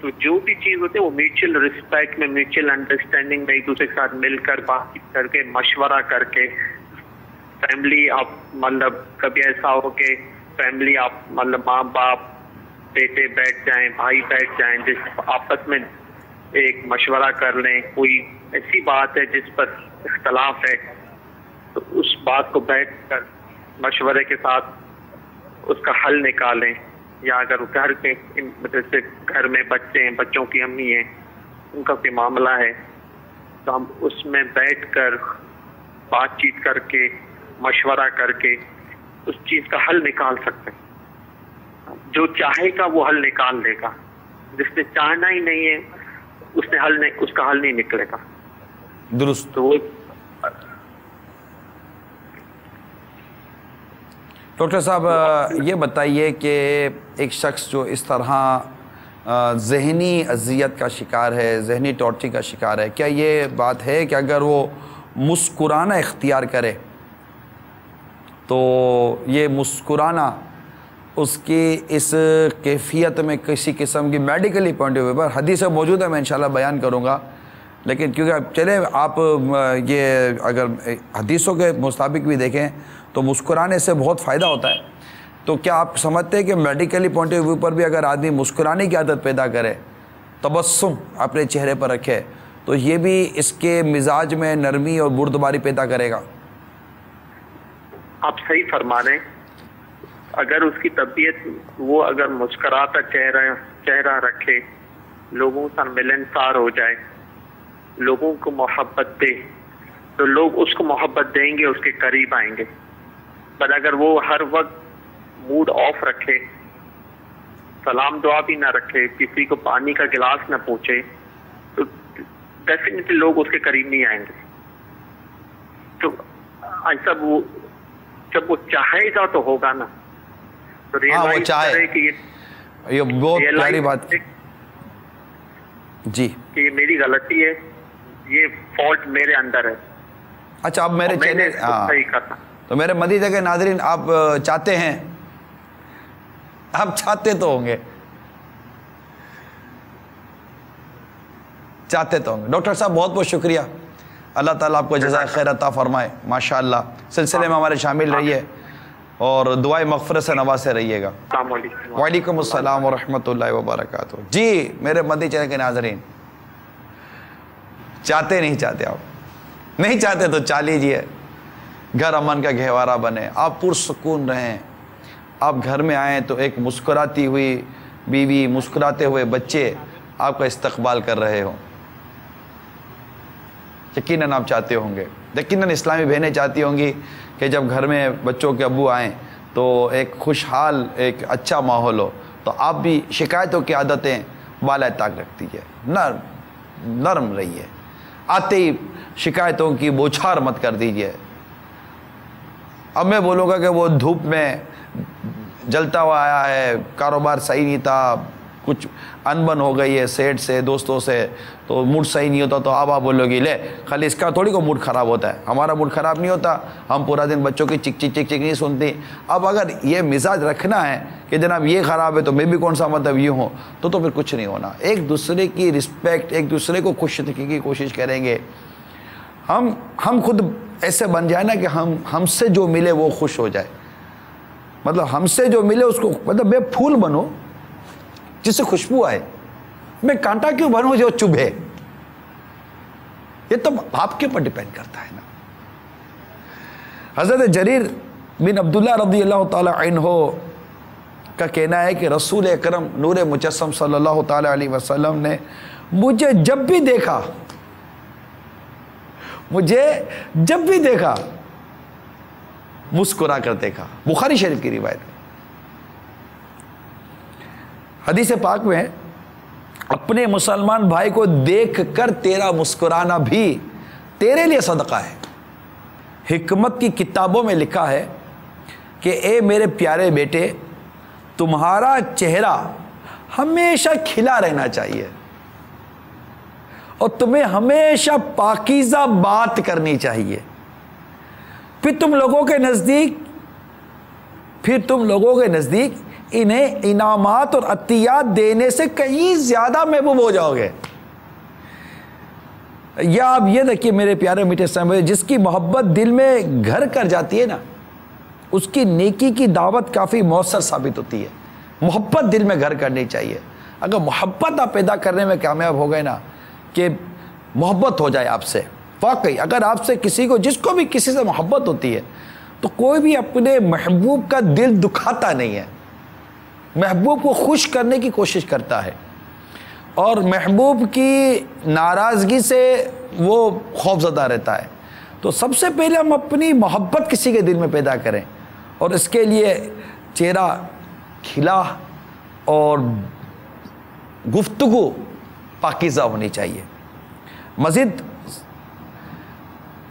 تو جو بھی چیز ہوتی ہے وہ میوچل رسپیکٹ میں، میوچل انڈرسٹینڈنگ میں، ایک دوسرے کے ساتھ مل کر بات چیت کر کے مشورہ کر کے فیملی آپ مطلب کبھی ایسا ہو کہ فیملی آپ مطلب ماں باپ بیٹے بیٹھ جائیں، بھائی بیٹھ جائیں، جس آپس میں ایک مشورہ کر لیں، کوئی ایسی بات ہے جس پر اختلاف ہے تو اس بات کو بیٹھ کر مشورے کے ساتھ اس کا حل نکالیں. یا اگر گھر کے جیسے گھر میں بچے ہیں، بچوں کی امی ہیں، ان کا کوئی معاملہ ہے تو ہم اس میں بیٹھ کر بات چیت کر کے مشورہ کر کے اس چیز کا حل نکال سکتے ہیں. جو چاہے گا وہ حل نکال لے گا، جس نے چاہنا ہی نہیں ہے اس کا حل نہیں نکلے گا. درست. تو وہ ڈاکٹر صاحب یہ بتائیے کہ ایک شخص جو اس طرح ذہنی اذیت کا شکار ہے، ذہنی ٹارچر کا شکار ہے، کیا یہ بات ہے کہ اگر وہ مسکرانا اختیار کرے تو یہ مسکرانا اس کی اس کیفیت میں کسی قسم کی میڈیکلی پوائنٹ آف ویو پر حدیث موجود ہے، میں انشاءاللہ بیان کروں گا، لیکن کیونکہ اب چلے آپ یہ اگر حدیثوں کے مطابق بھی دیکھیں تو مسکرانے سے بہت فائدہ ہوتا ہے، تو کیا آپ سمجھتے ہیں کہ میڈیکلی پوائنٹ آف ویو پر بھی اگر آدمی مسکرانے کی عادت پیدا کرے، تبسم اپنے چہرے پر رکھے، تو یہ بھی اس کے مزاج میں نرمی اور بردباری پیدا کرے گا؟ آپ صحیح فرما رہے ہیں. اگر اس کی طبیعت وہ اگر مسکراتا چہرہ رکھے، لوگوں سے ملنسار ہو جائے، لوگوں کو محبت دے تو لوگ اس کو محبت دیں گے، اس کے قریب آئیں گے. پر اگر وہ ہر وقت موڈ آف رکھے، سلام دعا بھی نہ رکھے، کسی کو پانی کا گلاس نہ پوچھے، تو ڈیفینیٹلی لوگ اس کے قریب نہیں آئیں گے. تو ایسا وہ جب وہ چاہے گا تو ہوگا نا. تو وہ چاہے کہ یہ بہت پیاری بات جی کہ یہ میری غلطی ہے، یہ فالٹ میرے اندر ہے. اچھا، اب میرے چینل صحیح کرنا. تو میرے مدیدہ کے ناظرین، آپ چاہتے ہیں، آپ چاہتے تو ہوں گے، ڈاکٹر صاحب بہت بہت شکریہ، اللہ تعالیٰ آپ کو جزائے خیر عطا فرمائے. ماشاءاللہ سلسلے میں ہمارے شامل رہیے اور دعائے مغفرت سے نوازے رہیے گا. وعلیکم السلام ورحمۃ اللہ وبرکاتہ. جی میرے مدی چینل کے ناظرین، چاہتے نہیں چاہتے، آپ نہیں چاہتے تو چاہ لیجیے. گھر امن کا گہوارہ بنے، آپ پرسکون رہیں. آپ گھر میں آئیں تو ایک مسکراتی ہوئی بیوی، مسکراتے ہوئے بچے آپ کا استقبال کر رہے ہوں. یقیناً آپ چاہتے ہوں گے، یقیناً اسلامی بہنیں چاہتی ہوں گی کہ جب گھر میں بچوں کے ابو آئیں تو ایک خوشحال، ایک اچھا ماحول ہو. تو آپ بھی شکایتوں کی عادتیں بالائے طاق رکھ دیجیے، نرم رہیے، آتے ہی شکایتوں کی بوچھار مت کر دیجیے. اب میں بولوں گا کہ وہ دھوپ میں جلتا ہوا آیا ہے، کاروبار صحیح نہیں تھا، کچھ انبن ہو گئی ہے سیٹ سے، دوستوں سے، تو موڈ صحیح نہیں ہوتا، تو اب آپ بولو گی لے خالی اس کا تھوڑی کو موڈ خراب ہوتا ہے. ہمارا موڈ خراب نہیں ہوتا، ہم پورا دن بچوں کی چک چک چک چک نہیں سنتی. اب اگر یہ مزاج رکھنا ہے کہ جناب یہ خراب ہے تو میں بھی کون سا مطلب یہ ہوں، تو پھر کچھ نہیں ہونا. ایک دوسرے کی رسپیکٹ، ایک دوسرے کو خوش رکھنے کی کوشش کریں گے. ہم خود ایسے بن جائے نا کہ ہم سے جو ملے وہ خوش ہو جائے. مطلب ہم سے جو ملے اس کو، مطلب میں پھول بنو جس سے خوشبو آئے، میں کانٹا کیوں بنوں جو چبھے. یہ تو آپ کے اوپر ڈیپینڈ کرتا ہے نا. حضرت جریر بن عبداللہ رضی اللہ تعالی عنہ کا کہنا ہے کہ رسول اکرم نور مجسم صلی اللہ تعالی علیہ وسلم نے مجھے جب بھی دیکھا مسکرا کر دیکھا. بخاری شریف کی روایت. حدیث پاک میں اپنے مسلمان بھائی کو دیکھ کر تیرا مسکرانا بھی تیرے لیے صدقہ ہے. حکمت کی کتابوں میں لکھا ہے کہ اے میرے پیارے بیٹے، تمہارا چہرہ ہمیشہ کھلا رہنا چاہیے اور تمہیں ہمیشہ پاکیزہ بات کرنی چاہیے. پھر تم لوگوں کے نزدیک انہیں انعامات اور عطیات دینے سے کہیں زیادہ محبوب ہو جاؤ گے. یا آپ یہ دیکھیے میرے پیارے میٹھے سامنے، جس کی محبت دل میں گھر کر جاتی ہے نا، اس کی نیکی کی دعوت کافی مؤثر ثابت ہوتی ہے. محبت دل میں گھر کرنی چاہیے. اگر محبت آپ پیدا کرنے میں کامیاب ہو گئے نا، کہ محبت ہو جائے آپ سے، واقعی اگر آپ سے کسی کو، جس کو بھی کسی سے محبت ہوتی ہے، تو کوئی بھی اپنے محبوب کا دل دکھاتا نہیں ہے، محبوب کو خوش کرنے کی کوشش کرتا ہے، اور محبوب کی ناراضگی سے وہ خوف زدہ رہتا ہے. تو سب سے پہلے ہم اپنی محبت کسی کے دل میں پیدا کریں، اور اس کے لیے چہرہ کھلا اور گفتگو پاکیزہ ہونی چاہیے. مزید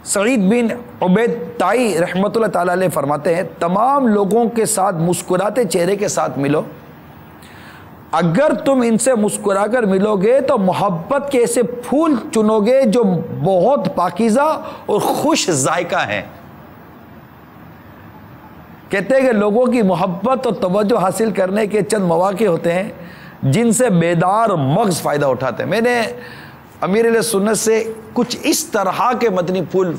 سعید بن عبید تائی رحمۃ اللہ تعالیٰ علیہ فرماتے ہیں، تمام لوگوں کے ساتھ مسکراتے چہرے کے ساتھ ملو. اگر تم ان سے مسکرا کر ملو گے تو محبت کے ایسے پھول چنو گے جو بہت پاکیزہ اور خوش ذائقہ ہیں. کہتے ہیں کہ لوگوں کی محبت اور توجہ حاصل کرنے کے چند مواقع ہوتے ہیں جن سے بیدار مغز فائدہ اٹھاتے ہیں. میں نے امیر علیہ سنت سے کچھ اس طرح کے مدنی پھول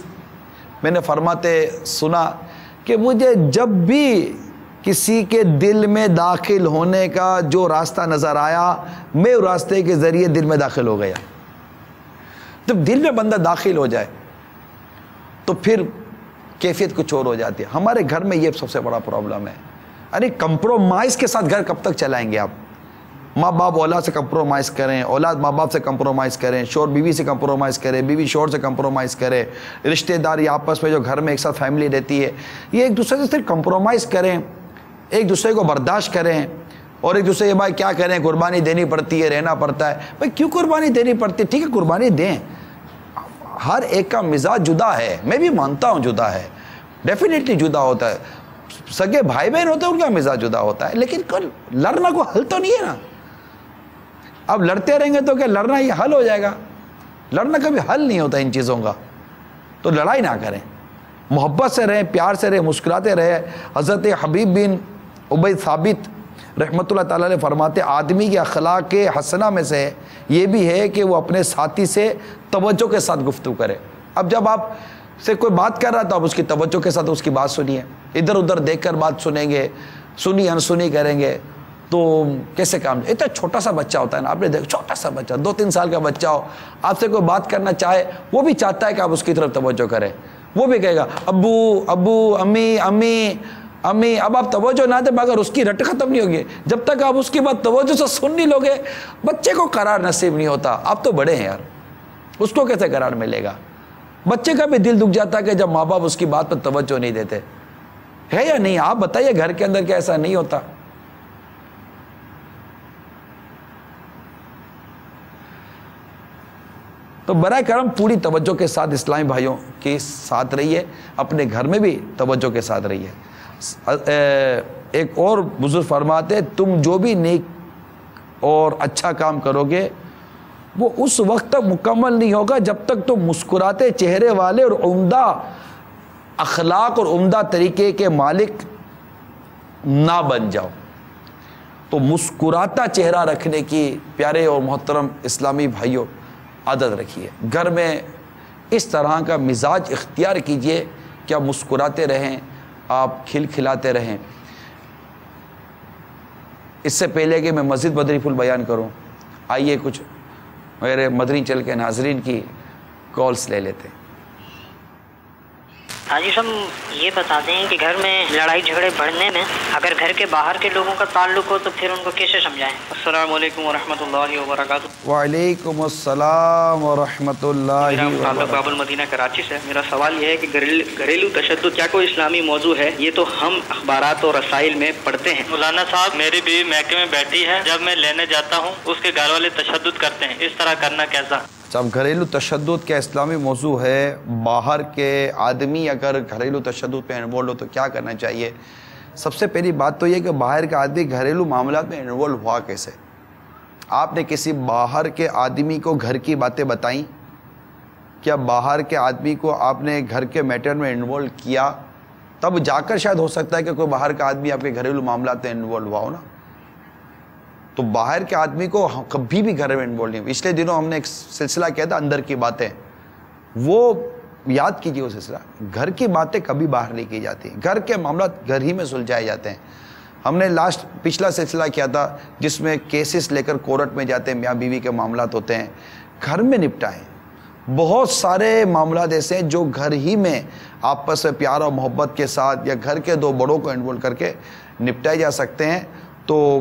میں نے فرماتے سنا کہ مجھے جب بھی کسی کے دل میں داخل ہونے کا جو راستہ نظر آیا، میں اس راستے کے ذریعے دل میں داخل ہو گیا. جب دل میں بندہ داخل ہو جائے تو پھر کیفیت کچھ اور ہو جاتی ہے. ہمارے گھر میں یہ سب سے بڑا پرابلم ہے. ارے کمپرومائز کے ساتھ گھر کب تک چلائیں گے آپ؟ ماں باپ اولاد سے کمپرومائز کریں، اولاد ماں باپ سے کمپرومائز کریں، شوہر بیوی سے کمپرومائز کرے، بیوی شوہر سے کمپرومائز کرے، رشتہ داری آپس میں جو گھر میں ایک ساتھ فیملی رہتی ہے، یہ ایک دوسرے سے صرف کمپرومائز کریں، ایک دوسرے کو برداشت کریں، اور ایک دوسرے کے بھائی کیا کریں، قربانی دینی پڑتی ہے، رہنا پڑتا ہے. بھائی کیوں قربانی دینی پڑتی ہے؟ ٹھیک ہے قربانی دیں. ہر ایک کا مزاج جدا ہے، میں بھی مانتا ہوں جدا ہے، ڈیفینیٹلی جدا ہوتا ہے. سگے بھائی بہن ہوتے ہیں ان کا مزاج جدا ہوتا ہے، لیکن لڑنا کو حل تو نہیں ہے نا. اب لڑتے رہیں گے تو کیا لڑنا یہ حل ہو جائے گا؟ لڑنا کبھی حل نہیں ہوتا ان چیزوں کا. تو لڑائی نہ کریں، محبت سے رہیں، پیار سے رہیں، مسکراتے رہیں. حضرت حبیب بن عبید ثابت رحمۃ اللہ تعالیٰ نے فرماتے، آدمی کے اخلاق حسنہ میں سے یہ بھی ہے کہ وہ اپنے ساتھی سے توجہ کے ساتھ گفتگو کرے. اب جب آپ سے کوئی بات کر رہا تو آپ اس کی توجہ کے ساتھ اس کی بات سنیے. ادھر ادھر دیکھ کر بات سنیں گے، سنی انسنی کریں گے تو کیسے کام؟ اتنا چھوٹا سا بچہ ہوتا ہے نا، آپ نے دیکھا چھوٹا سا بچہ 2-3 سال کا بچہ ہو، آپ سے کوئی بات کرنا چاہے، وہ بھی چاہتا ہے کہ آپ اس کی طرف توجہ کریں. وہ بھی کہے گا ابو ابو، امی امی امی. اب آپ توجہ نہ دیں مگر اس کی رٹ ختم نہیں ہوگی جب تک آپ اس کی بات توجہ سے سن نہیں لوگے. بچے کو قرار نصیب نہیں ہوتا. آپ تو بڑے ہیں یار، اس کو کیسے قرار ملے گا؟ بچے کا بھی دل دکھ جاتا ہے کہ جب ماں باپ اس کی بات پر توجہ نہیں دیتے. ہے یا نہیں؟ آپ بتائیے گھر کے اندر کیا ایسا نہیں ہوتا؟ تو برائے کرم پوری توجہ کے ساتھ اسلامی بھائیوں کے ساتھ رہیے، اپنے گھر میں بھی توجہ کے ساتھ رہیے. ایک اور بزرگ فرماتے، تم جو بھی نیک اور اچھا کام کرو گے وہ اس وقت تک مکمل نہیں ہوگا جب تک تم مسکراتے چہرے والے اور عمدہ اخلاق اور عمدہ طریقے کے مالک نہ بن جاؤ. تو مسکراتا چہرہ رکھنے کی پیارے اور محترم اسلامی بھائیوں عادت رکھیے. گھر میں اس طرح کا مزاج اختیار کیجئے کہ آپ مسکراتے رہیں، آپ کھلکھلاتے رہیں. اس سے پہلے کہ میں مزید مدنی پھول بیان کروں، آئیے کچھ میرے مدنی چل کے ناظرین کی کالز لے لیتے ہیں. حاجی صاحب یہ بتا دیں کہ گھر میں لڑائی جھگڑے بڑھنے میں اگر گھر کے باہر کے لوگوں کا تعلق ہو تو پھر ان کو کیسے سمجھائیں؟ السلام علیکم ورحمۃ اللہ وبرکاتہ. وعلیکم السلام ورحمۃ اللہ وبرکاتہ. باب المدینہ کراچی سے. میرا سوال یہ ہے کہ گھریلو تشدد کیا کوئی اسلامی موضوع ہے؟ یہ تو ہم اخبارات اور رسائل میں پڑھتے ہیں. مولانا صاحب میری بیوی میکے میں بیٹھی ہے، جب میں لینے جاتا ہوں اس کے گھر والے تشدد کرتے ہیں، اس طرح کرنا کیسا؟ جب گھریلو تشدد کیا اسلامی موضوع ہے؟ باہر کے آدمی اگر گھریلو تشدد پہ انوالو ہو تو کیا کرنا چاہیے؟ سب سے پہلی بات تو یہ کہ باہر کا آدمی گھریلو معاملات میں انوالو ہوا کیسے؟ آپ نے کسی باہر کے آدمی کو گھر کی باتیں بتائیں؟ کیا باہر کے آدمی کو آپ نے گھر کے میٹر میں انوالو کیا؟ تب جا کر شاید ہو سکتا ہے کہ کوئی باہر کا آدمی آپ کے گھریلو معاملات میں انوالو ہوا ہو نا. تو باہر کے آدمی کو کبھی بھی گھر میں انوالو نہیں. پچھلے دنوں ہم نے ایک سلسلہ کیا تھا اندر کی باتیں, وہ یاد کیجیے وہ سلسلہ. گھر کی باتیں کبھی باہر نہیں کی جاتی, گھر کے معاملات گھر ہی میں سلجھائے جاتے ہیں. ہم نے پچھلا سلسلہ کیا تھا جس میں کیسز لے کر کورٹ میں جاتے ہیں, میاں بیوی کے معاملات ہوتے ہیں, گھر میں نپٹائیں. بہت سارے معاملات ایسے ہیں جو گھر ہی میں آپس میں پیار اور محبت کے ساتھ یا گھر کے 2 بڑوں کو انوالو کر کے نپٹائے جا سکتے ہیں. تو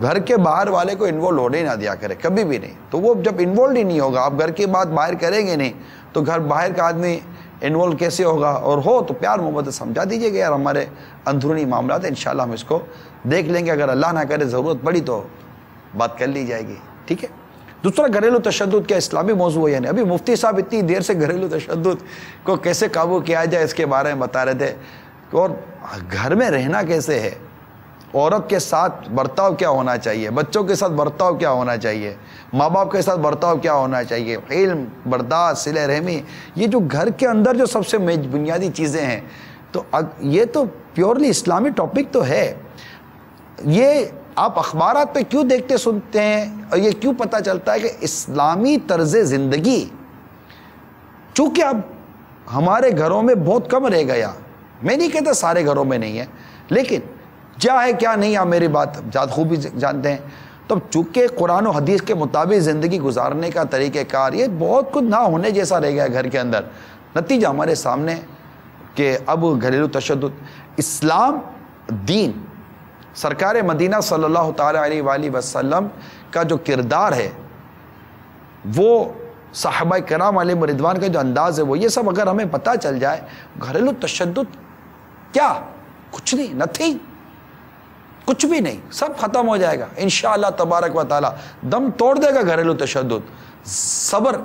گھر کے باہر والے کو انوالو ہونے نہ دیا کرے کبھی بھی نہیں. تو وہ جب انوالو ہی نہیں ہوگا, آپ گھر کی بات باہر کریں گے نہیں, تو گھر باہر کا آدمی انوالو کیسے ہوگا؟ اور ہو تو پیار محبت سمجھا دیجیے کہ یار ہمارے اندرونی معاملات ہیں, انشاءاللہ ہم اس کو دیکھ لیں گے, اگر اللہ نہ کرے ضرورت پڑی تو بات کر لی جائے گی. ٹھیک ہے. دوسرا, گھریلو تشدد کیا اسلامی موضوع ہے یا نہیں؟ ابھی مفتی صاحب اتنی دیر سے گھریلو تشدد کو کیسے قابو کیا جائے اس کے بارے میں بتا رہے تھے, اور گھر میں رہنا کیسے ہے, عورت کے ساتھ برتاؤ کیا ہونا چاہیے, بچوں کے ساتھ برتاؤ کیا ہونا چاہیے, ماں باپ کے ساتھ برتاؤ کیا ہونا چاہیے, علم, برداشت, صلہ رحمی, یہ جو گھر کے اندر جو سب سے بنیادی چیزیں ہیں, تو یہ تو پیورلی اسلامی ٹاپک تو ہے. یہ آپ اخبارات پہ کیوں دیکھتے سنتے ہیں, اور یہ کیوں پتہ چلتا ہے کہ اسلامی طرز زندگی چونکہ اب ہمارے گھروں میں بہت کم رہ گیا, میں نہیں کہتا سارے گھروں میں نہیں ہے, لیکن کیا ہے کیا نہیں, آپ میری بات زیادہ خوبی جانتے ہیں. تو چونکہ قرآن و حدیث کے مطابق زندگی گزارنے کا طریقہ کار یہ بہت کچھ نہ ہونے جیسا رہ گیا گھر کے اندر. نتیجہ ہمارے سامنے کہ اب گھریلو تشدد, اسلام دین, سرکار مدینہ صلی اللہ تعالیٰ علیہ وآلہ وسلم کا جو کردار ہے, وہ صحابہ کرام علیہ رضوان کا جو انداز ہے, وہ یہ سب اگر ہمیں پتہ چل جائے, گھریلو تشدد کیا, کچھ نہیں, نتھنگ, کچھ بھی نہیں, سب ختم ہو جائے گا انشاءاللہ تبارک و تعالیٰ. دم توڑ دے گا گھریلو تشدد. صبر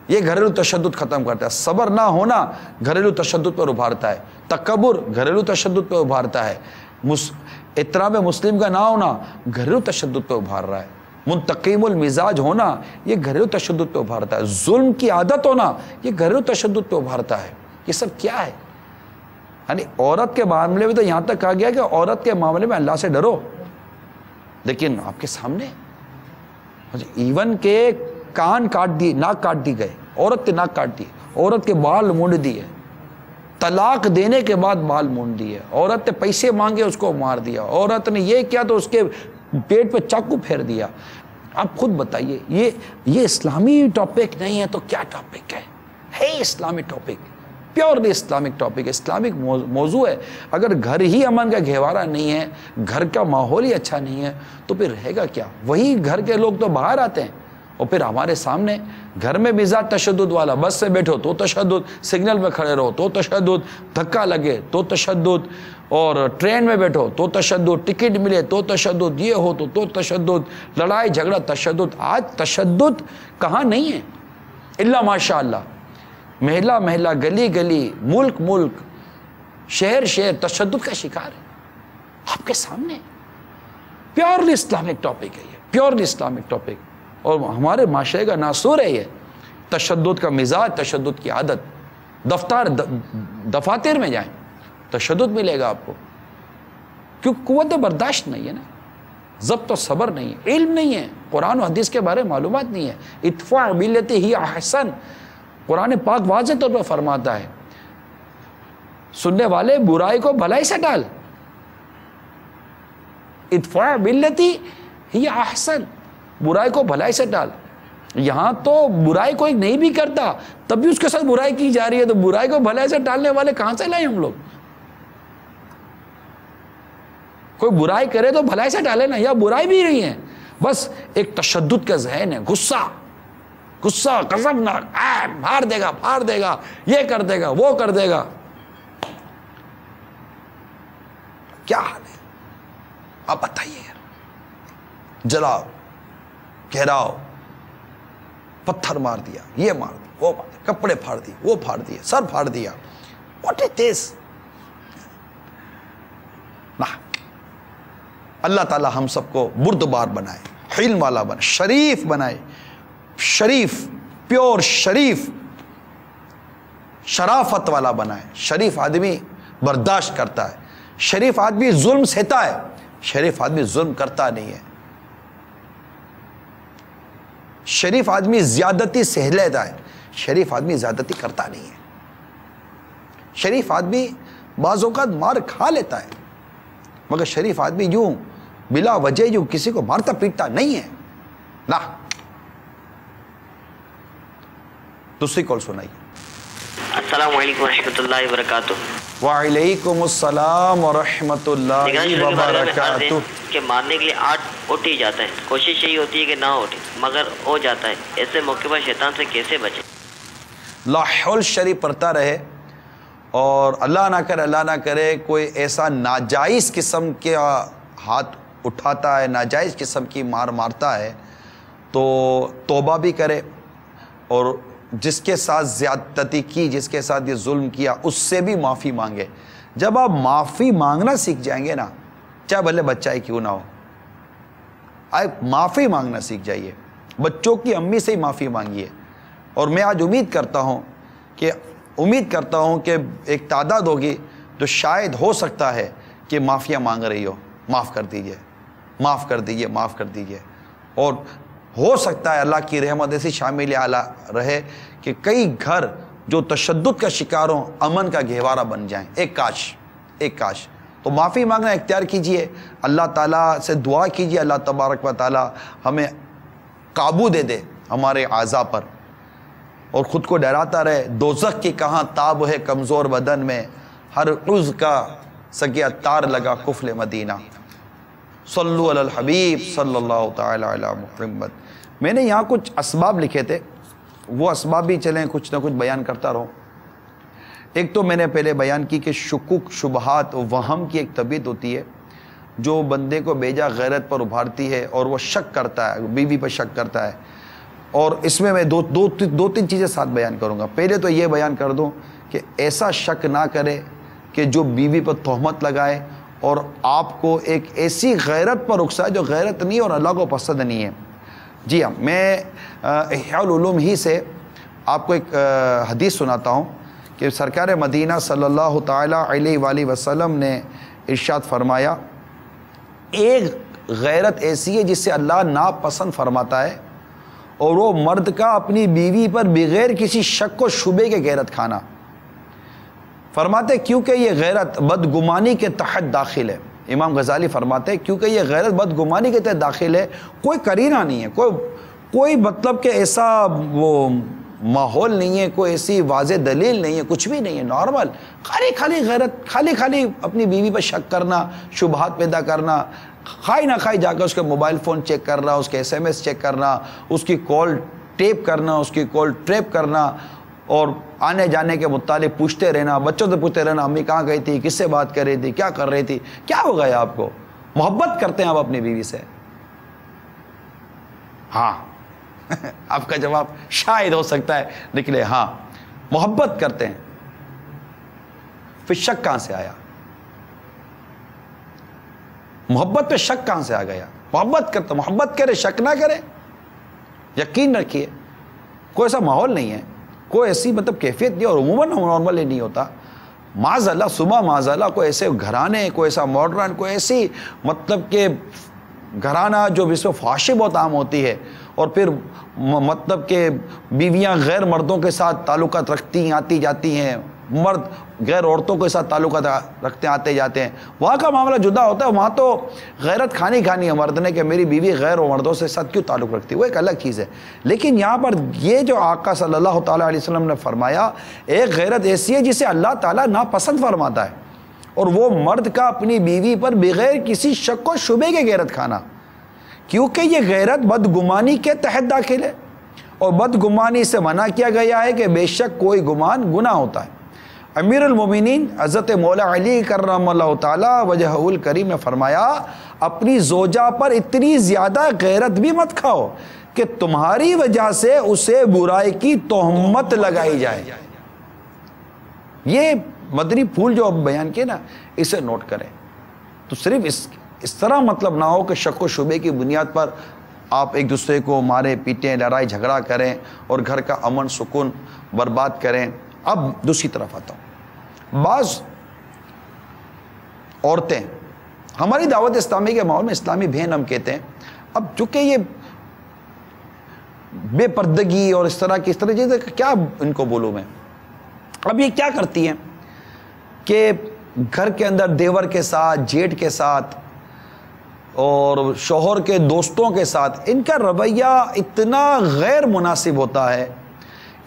یہ گھریلو تشدد ختم کرتا ہے, صبر نہ ہونا گھریلو تشدد پر ابھارتا ہے, تکبر گھریلو تشدد پر ابھارتا ہے, احترام مسلم کا نہ ہونا گھریلو تشدد پہ ابھار رہا ہے, منتقم المزاج ہونا یہ گھریلو تشدد پہ ابھارتا ہے, ظلم کی عادت ہونا یہ گھریلو تشدد پہ ابھارتا ہے. یہ سب کیا ہے؟ یعنی عورت کے معاملے میں تو یہاں تک کہا گیا کہ عورت کے معاملے میں اللہ سے ڈرو, لیکن آپ کے سامنے ایون کے کان کاٹ دیے, ناک کاٹ دی گئے, عورت کے ناک کاٹ دیے, عورت کے بال مونڈ دیے, طلاق دینے کے بعد بال مونڈ دیے, عورت نے پیسے مانگے اس کو مار دیا, عورت نے یہ کیا تو اس کے پیٹ پہ چاقو پھیر دیا. آپ خود بتائیے, یہ اسلامی ٹاپک نہیں ہے تو کیا ٹاپک ہے اسلامی topic, purely Islamic topic, Islamic موضوع ہے. اگر گھر ہی امن کا گہوارہ نہیں ہے, گھر کا ماحول ہی اچھا نہیں ہے, تو پھر رہے گا کیا؟ وہی گھر کے لوگ تو باہر آتے ہیں, اور پھر ہمارے سامنے گھر میں مزاج تشدد والا, بس سے بیٹھو تو تشدد, سگنل میں کھڑے رہو تو تشدد, دھکا لگے تو تشدد, اور ٹرین میں بیٹھو تو تشدد, ٹکٹ ملے تو تشدد, یہ ہو تو تشدد, لڑائی جھگڑا تشدد. آج تشدد کہاں نہیں ہے الا ماشاء اللہ, محلہ محلہ, گلی گلی, ملک ملک, شہر شہر تشدد کا شکار ہے آپ کے سامنے. پیورلی اسلامک ٹاپک ہے یہ, پیورلی اسلامک ٹاپک, اور ہمارے معاشرے کا ناسور ہے یہ تشدد کا مزاج, تشدد کی عادت. دفاتر میں جائیں تشدد ملے گا آپ کو, کیونکہ قوت برداشت نہیں ہے نا, ضبط و صبر نہیں ہے, علم نہیں ہے, قرآن و حدیث کے بارے میں معلومات نہیں ہے. ادفع بالتی ہی احسن, قرآن پاک واضح طور پر فرماتا ہے, سننے والے برائی کو بھلائی سے ڈال. ادفع بالتی ہی احسن, برائی کو بھلائی سے ڈال. یہاں تو برائی کوئی نہیں بھی کرتا تب بھی اس کے ساتھ برائی کی جا رہی ہے, تو برائی کو بھلائی سے ڈالنے والے کہاں سے لائیں ہم لوگ؟ کوئی برائی کرے تو بھلائی سے ڈالے نا, یا برائی بھی نہیں ہے, بس ایک تشدد کا ذہن ہے, غصہ, غضبناک, مار دے گا, پھاڑ دے گا, یہ کر دے گا, وہ کر دے گا. کیا حال ہے آپ بتائیے یار. جلاؤ, گھیراؤ, پتھر مار دیا, یہ مار دیا, وہ مار دیا, کپڑے پھاڑ دیے, وہ پھاڑ دیے, سر پھاڑ دیا. واٹ از دس؟ اللہ تعالی ہم سب کو بردبار بنائے, علم والا بنائے, شریف بنائے, شریف, پیور شریف, شرافت والا بنائے. شریف آدمی برداشت کرتا ہے, شریف آدمی ظلم سہتا ہے, شریف آدمی ظلم کرتا نہیں ہے. شریف آدمی زیادتی سہ لیتا ہے، شریف آدمی زیادتی کرتا نہیں ہے. شریف آدمی بعض اوقات مار کھا لیتا ہے، مگر شریف آدمی یوں بلا وجہ یوں کسی کو مارتا پیٹتا نہیں ہے. نہ. دوسری کال سنائیے. السلام علیکم ورحمۃ اللہ وبرکاتہ. وعلیکم السلام ورحمۃ اللہ وبرکاتہ. کہ مارنے کے لیے اٹھ ہی جاتا ہے، کوشش یہی ہوتی ہے کہ نہ اٹھے مگر ہو جاتا ہے. ایسے موقع پر شیطان سے کیسے بچے؟ لا حول شریف پڑھتا رہے، اور اللہ نہ کرے کوئی ایسا ناجائز قسم کے ہاتھ اٹھاتا ہے، ناجائز قسم کی مارتا ہے تو توبہ بھی کرے، اور جس کے ساتھ زیادتی کی، جس کے ساتھ یہ ظلم کیا، اس سے بھی معافی مانگے. جب آپ معافی مانگنا سیکھ جائیں گے نا، چاہے بھلے بچہ ہی کیوں نہ ہو، آپ معافی مانگنا سیکھ جائیے. بچوں کی امی سے ہی معافی مانگیے. اور میں آج امید کرتا ہوں کہ ایک تعداد ہوگی تو شاید ہو سکتا ہے کہ معافیاں مانگ رہی ہو. معاف کر دیجئے، معاف کر دیجئے، معاف کر دیجئے. اور ہو سکتا ہے اللہ کی رحمت ایسی شامل اعلیٰ رہے کہ کئی گھر جو تشدد کا شکار ہوں امن کا گہوارہ بن جائیں. ایک کاش. تو معافی مانگنا اختیار کیجئے، اللہ تعالیٰ سے دعا کیجئے اللہ تبارک و تعالیٰ ہمیں قابو دے دے ہمارے اعضاء پر، اور خود کو ڈراتا رہے. دوزخ کی کہاں تاب ہے کمزور بدن میں، ہر عضو کا سگے اتار لگا قفل مدینہ. صلو علی الحبیب صلی اللہ تعالی علی محمد. میں نے یہاں کچھ اسباب لکھے تھے، وہ اسباب بھی چلیں کچھ نہ کچھ بیان کرتا رہوں. ایک تو میں نے پہلے بیان کی کہ شکوک، شبہات، وہم کی ایک طبیعت ہوتی ہے جو بندے کو بیجا غیرت پر ابھارتی ہے، اور وہ شک کرتا ہے، بیوی پر شک کرتا ہے. اور اس میں دو تین چیزیں ساتھ بیان کروں گا. پہلے تو یہ بیان کر دوں کہ ایسا شک نہ کرے کہ جو بیوی پر تہمت لگائے اور آپ کو ایک ایسی غیرت پر اکسائے جو غیرت نہیں اور اللہ کو پسند نہیں ہے. جی ہاں، میں احیاء العلوم ہی سے آپ کو ایک حدیث سناتا ہوں کہ سرکار مدینہ صلی اللہ تعالی علیہ وآلہ وسلم نے ارشاد فرمایا، ایک غیرت ایسی ہے جس سے اللہ ناپسند فرماتا ہے، اور وہ مرد کا اپنی بیوی پر بغیر کسی شک و شبے کے غیرت کھانا. فرماتے کیونکہ یہ غیرت بدگمانی کے تحت داخل ہے. امام غزالی فرماتے کیونکہ یہ غیرت بدگمانی کے تحت داخل ہے، کوئی قرینہ نہیں ہے، کوئی مطلب کہ ایسا وہ ماحول نہیں ہے، کوئی ایسی واضح دلیل نہیں ہے، کچھ بھی نہیں ہے، نارمل خالی غیرت، خالی اپنی بیوی پر شک کرنا، شبہات پیدا کرنا، کھائی نہ کھائی جا کر اس کے موبائل فون چیک کرنا، اس کے SMS چیک کرنا، اس کی کال ٹیپ کرنا، اس کی کال ٹریپ کرنا، اور آنے جانے کے متعلق پوچھتے رہنا، بچوں سے پوچھتے رہنا امی کہاں گئی تھی، کس سے بات کر رہی تھی، کیا کر رہی تھی. کیا ہو گیا آپ کو؟ محبت کرتے ہیں آپ اپنی بیوی سے؟ ہاں. آپ کا جواب شاید ہو سکتا ہے نکلے ہاں، محبت کرتے ہیں. پھر شک کہاں سے آیا؟ محبت پہ شک کہاں سے آ گیا؟ محبت کرے، شک نہ کرے. یقین رکھیے کوئی ایسا ماحول نہیں ہے، کوئی ایسی کیفیت نہیں، اور عموماً نارمل ہی نہیں ہوتا. معاذ اللہ، صبح معاذ اللہ کوئی ایسے گھرانے، کوئی ایسا ماڈرن، کوئی ایسی کہ گھرانہ جو جس میں فحاشی بہت عام ہوتی ہے، اور پھر کہ بیویاں غیر مردوں کے ساتھ تعلقات رکھتی آتی جاتی ہیں، مرد غیر عورتوں کے ساتھ تعلقات رکھتے آتے جاتے ہیں. وہاں کا معاملہ جدا ہوتا ہے. وہاں تو غیرت کھانی ہے مرد نے کہ میری بیوی غیر مردوں سے ساتھ کیوں تعلق رکھتی ہے، وہ ایک الگ چیز ہے. لیکن یہاں پر یہ جو آقا صلی اللہ تعالیٰ علیہ وسلم نے فرمایا، ایک غیرت ایسی ہے جسے اللہ تعالیٰ ناپسند فرماتا ہے، اور وہ مرد کا اپنی بیوی پر بغیر کسی شک و شبے کے غیرت کھانا، کیونکہ یہ غیرت بدگمانی کے تحت داخل ہے، اور بدگمانی سے منع کیا گیا ہے کہ بے شک کوئی گمان گناہ ہوتا ہے. امیر المومنین حضرت مولا علی کرم اللہ تعالی وجہہ الکریم نے فرمایا، اپنی زوجہ پر اتنی زیادہ غیرت بھی مت کھاؤ کہ تمہاری وجہ سے اسے برائی کی تہمت لگائی جائے. یہ مدنی پھول جو اب بیان کیے نا، اسے نوٹ کریں. تو صرف اس طرح مطلب نہ ہو کہ شک و شبے کی بنیاد پر آپ ایک دوسرے کو ماریں پیٹیں، لڑائی جھگڑا کریں اور گھر کا امن سکون برباد کریں. اب دوسری طرف آتا ہوں. بعض عورتیں ہماری دعوت اسلامی کے ماحول میں اسلامی بہن ہم کہتے ہیں. اب چونکہ یہ بے پردگی اور اس طرح چیزیں کیا ان کو بولوں میں. اب یہ کیا کرتی ہیں کہ گھر کے اندر دیور کے ساتھ، جیٹھ کے ساتھ اور شوہر کے دوستوں کے ساتھ ان کا رویہ اتنا غیر مناسب ہوتا ہے،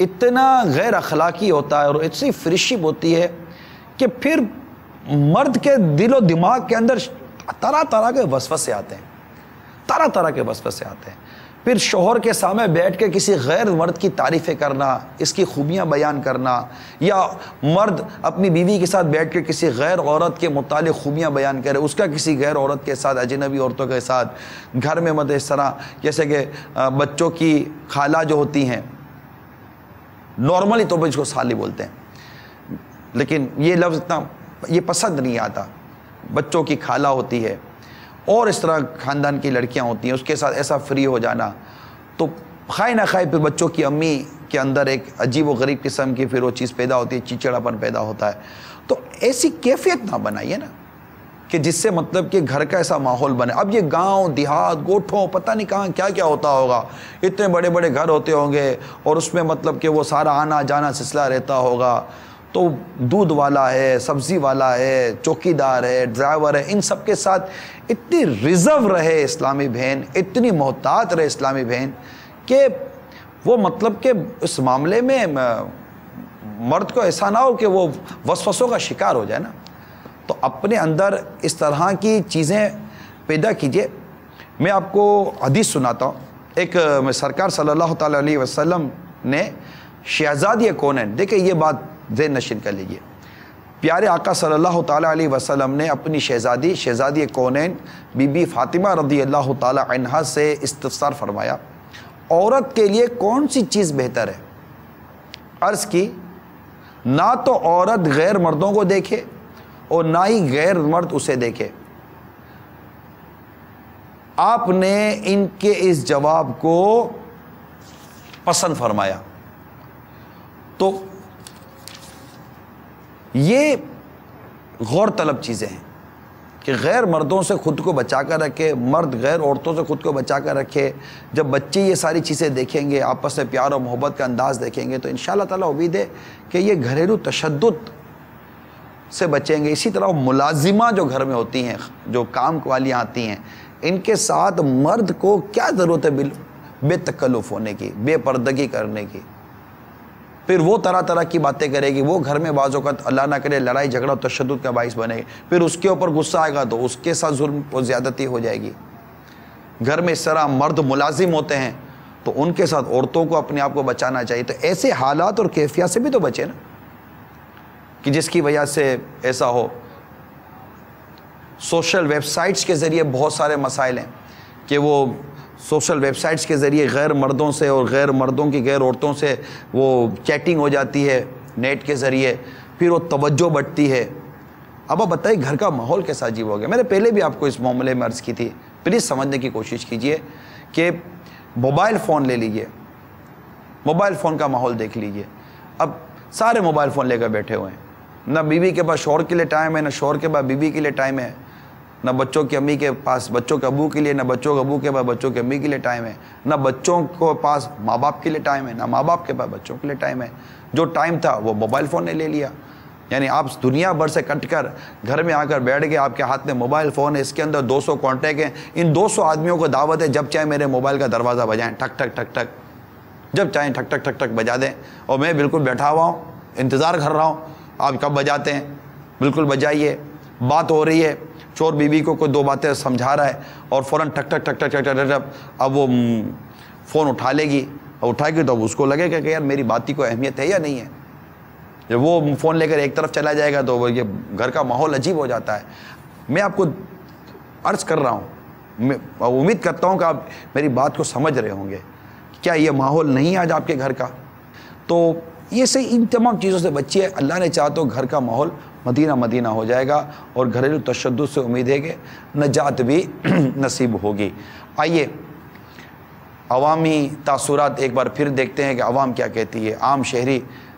اتنا غیر اخلاقی ہوتا ہے اور اتنی فرشپ ہوتی ہے کہ پھر مرد کے دل و دماغ کے اندر طرح طرح کے وسوسے آتے ہیں، طرح طرح کے وسوسے آتے ہیں. پھر شوہر کے سامنے بیٹھ کے کسی غیر مرد کی تعریفیں کرنا، اس کی خوبیاں بیان کرنا، یا مرد اپنی بیوی کے ساتھ بیٹھ کے کسی غیر عورت کے متعلق خوبیاں بیان کرے، اس کا کسی غیر عورت کے ساتھ، اجنبی عورتوں کے ساتھ گھر میں اس طرح، جیسے کہ بچوں کی خالہ جو ہوتی ہیں، نارملی طور پر اس کو سالی بولتے ہیں لیکن یہ لفظ اتنا یہ پسند نہیں آتا. بچوں کی خالہ ہوتی ہے اور اس طرح خاندان کی لڑکیاں ہوتی ہیں، اس کے ساتھ ایسا فری ہو جانا، تو خواہ نہ خواہ پھر بچوں کی امی کے اندر ایک عجیب و غریب قسم کی پھر وہ چیز پیدا ہوتی ہے، چچڑاپن پیدا ہوتا ہے. تو ایسی کیفیت نہ بنائیے نا کہ جس سے مطلب کہ گھر کا ایسا ماحول بنے. اب یہ گاؤں دیہات گوٹھوں پتہ نہیں کہاں کیا کیا ہوتا ہوگا، اتنے بڑے بڑے گھر ہوتے ہوں گے اور اس میں مطلب کہ وہ سارا آنا جانا سلسلہ رہتا ہوگا. تو دودھ والا ہے، سبزی والا ہے، چوکیدار ہے، ڈرائیور ہے، ان سب کے ساتھ اتنی ریزرو رہے اسلامی بہن، اتنی محتاط رہے اسلامی بہن کہ وہ مطلب کہ اس معاملے میں مرد کو ایسا نہ ہو کہ وہ وسوسوں کا شکار ہو جائے نا. تو اپنے اندر اس طرح کی چیزیں پیدا کیجئے. میں آپ کو حدیث سناتا ہوں. ایک سرکار صلی اللہ تعالیٰ علیہ وسلم نے شہزادی کونین، دیکھیں یہ بات ذہن نشین کر لیجئے، پیارے آقا صلی اللہ تعالیٰ علیہ وسلم نے اپنی شہزادی کونین بی بی فاطمہ رضی اللہ تعالیٰ عنہا سے استفسار فرمایا، عورت کے لیے کون سی چیز بہتر ہے؟ عرض کی، نہ تو عورت غیر مردوں کو دیکھے اور نہ ہی غیر مرد اسے دیکھے. آپ نے ان کے اس جواب کو پسند فرمایا. تو یہ غور طلب چیزیں ہیں کہ غیر مردوں سے خود کو بچا کر رکھے، مرد غیر عورتوں سے خود کو بچا کر رکھے. جب بچے یہ ساری چیزیں دیکھیں گے، آپس میں پیار و محبت کا انداز دیکھیں گے، تو انشاءاللہ تعالیٰ امید ہے کہ یہ گھریلو تشدد سے بچیں گے. اسی طرح ملازمہ جو گھر میں ہوتی ہیں، جو کام والیاں آتی ہیں، ان کے ساتھ مرد کو کیا ضرورت ہے بے تکلف ہونے کی، بے پردگی کرنے کی. پھر وہ طرح طرح کی باتیں کرے گی، وہ گھر میں بعض اوقات اللہ نہ کرے لڑائی جھگڑا و تشدد کا باعث بنے گی. پھر اس کے اوپر غصہ آئے گا تو اس کے ساتھ ظلم و زیادتی ہو جائے گی. گھر میں اس طرح مرد ملازم ہوتے ہیں تو ان کے ساتھ عورتوں کو اپنے آپ کو بچانا چاہیے. تو ایسے حالات اور کیفیات سے بھی تو بچے نا کہ جس کی وجہ سے ایسا ہو. سوشل ویب سائٹس کے ذریعے بہت سارے مسائل ہیں کہ وہ سوشل ویب سائٹس کے ذریعے غیر مردوں سے اور غیر مردوں کی غیر عورتوں سے وہ چیٹنگ ہو جاتی ہے نیٹ کے ذریعے، پھر وہ توجہ بڑھتی ہے. اب آپ بتائیے گھر کا ماحول کیسا عجیب ہو گیا. میں نے پہلے بھی آپ کو اس معاملے میں عرض کی تھی، پلیز سمجھنے کی کوشش کیجئے کہ موبائل فون لے لیجئے، موبائل فون کا ماحول دیکھ لیجئے. اب سارے موبائل فون لے کر بیٹھے ہوئے ہیں، نہ بیوی کے پاس شوہر کے لیے ٹائم ہے، نہ شوہر کے پاس بیوی کے لیے ٹائم ہے، نہ بچوں کی امی کے پاس بچوں کے ابو کے لیے، نہ بچوں کے ابو کے پاس بچوں کے امی کے لیے ٹائم ہے، نہ بچوں کو پاس ماں باپ کے لیے ٹائم ہے، نہ ماں باپ کے پاس بچوں کے لیے ٹائم ہے. جو ٹائم تھا وہ موبائل فون نے لے لیا. یعنی آپ دنیا بھر سے کٹ کر گھر میں آ کر بیٹھ گئے، آپ کے ہاتھ میں موبائل فون ہے، اس کے اندر 200 کانٹیکٹ ہیں. ان 200 آدمیوں کو دعوت ہے جب چاہے میرے موبائل کا دروازہ بجائیں، ٹھک ٹھک ٹھک ٹھک، جب چاہیں ٹھک ٹھک ٹھک ٹھک بجا دیں. اور میں بالکل بیٹھا ہوا ہوں، انتظار کر رہا ہوں آپ کب بجاتے ہیں. بالکل بجائیے. بات ہو رہی ہے، شوہر بیوی کو کوئی 2 باتیں سمجھا رہا ہے اور فوراً ٹھک ٹھک ٹھک ٹھک ٹھک ٹھک ٹھک اب وہ فون اٹھا لے گی، اور اٹھائے گی تو اب اس کو لگے گا کہ یار میری بات کی کوئی اہمیت ہے یا نہیں ہے. جب وہ فون لے کر ایک طرف چلا جائے گا تو وہ یہ گھر کا ماحول عجیب ہو جاتا ہے. میں آپ کو عرض کر رہا ہوں، میں امید کرتا ہوں کہ آپ میری بات کو سمجھ رہے ہوں گے. کیا یہ ماحول نہیں آج آپ کے گھر کا؟ تو یہ سے ان تمام چیزوں سے بچیے. اللہ نے چاہا تو گھر کا ماحول مدینہ مدینہ ہو جائے گا اور گھریلو تشدد سے امید ہے کہ نجات بھی نصیب ہوگی. آئیے عوامی تاثرات ایک بار پھر دیکھتے ہیں کہ عوام کیا کہتی ہے. عام شہری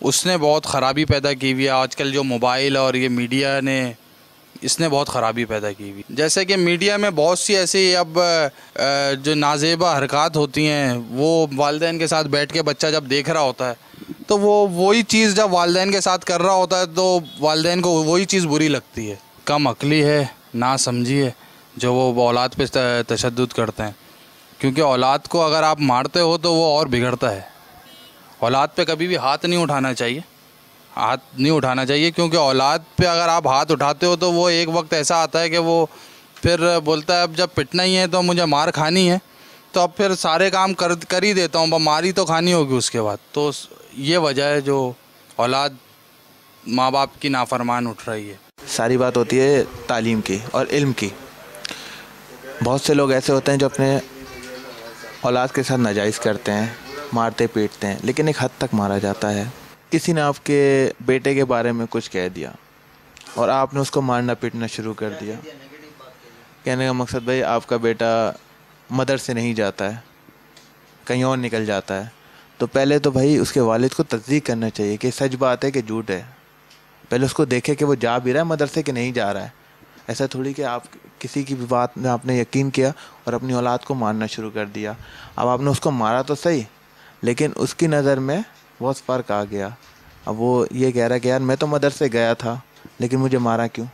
اس نے بہت خرابی پیدا کی ہوئی ہے. آج کل جو موبائل اور یہ میڈیا نے اس نے بہت خرابی پیدا کی ہوئی. جیسے کہ میڈیا میں بہت سی ایسی اب جو نازیبہ حرکات ہوتی ہیں وہ والدین کے ساتھ بیٹھ کے بچہ جب دیکھ رہا ہوتا ہے تو وہ وہی چیز جب والدین کے ساتھ کر رہا ہوتا ہے تو والدین کو وہی چیز بری لگتی ہے. کم عقلی ہے, نا سمجھی ہے جو وہ اولاد پہ تشدد کرتے ہیں, کیونکہ اولاد کو اگر آپ مارتے ہو تو وہ اور بگڑتا ہے. اولاد پہ کبھی بھی ہاتھ نہیں اٹھانا چاہیے, کیونکہ اولاد پہ اگر آپ ہاتھ اٹھاتے ہو تو وہ ایک وقت ایسا آتا ہے کہ وہ پھر بولتا ہے اب جب پٹنا ہی ہے تو مجھے مار کھانی ہے, تو اب پھر سارے کام کر ہی دیتا ہوں, ماری تو کھانی ہوگی اس کے بعد. تو یہ وجہ ہے جو اولاد ماں باپ کی نافرمان اٹھ رہی ہے. ساری بات ہوتی ہے تعلیم کی اور علم کی. بہت سے لوگ ایسے ہوتے ہیں جو اپنے اولاد کے ساتھ ناجائز کرتے ہیں, مارتے پیٹتے ہیں, لیکن ایک حد تک مارا جاتا ہے. کسی نے آپ کے بیٹے کے بارے میں کچھ کہہ دیا اور آپ نے اس کو مارنا پیٹنا شروع کر دیا. کہنے کا مقصد بھائی آپ کا بیٹا مدرسے نہیں جاتا ہے, کہیں اور نکل جاتا ہے, تو پہلے تو بھائی اس کے والد کو تصدیق کرنا چاہیے کہ سچ بات ہے کہ جھوٹ ہے. پہلے اس کو دیکھے کہ وہ جا بھی رہا ہے مدرسے کہ نہیں جا رہا ہے. ایسا تھوڑی کہ آپ کسی کی بھی بات میں آپ نے یقین کیا اور اپنی اولاد کو مارنا شروع کر دیا. اب آپ نے اس کو مارا تو صحیح, لیکن اس کی نظر میں بہت فرق آ گیا. اب وہ یہ کہہ رہا ہے کہ یار میں تو مدرسے گیا تھا لیکن مجھے مارا کیوں.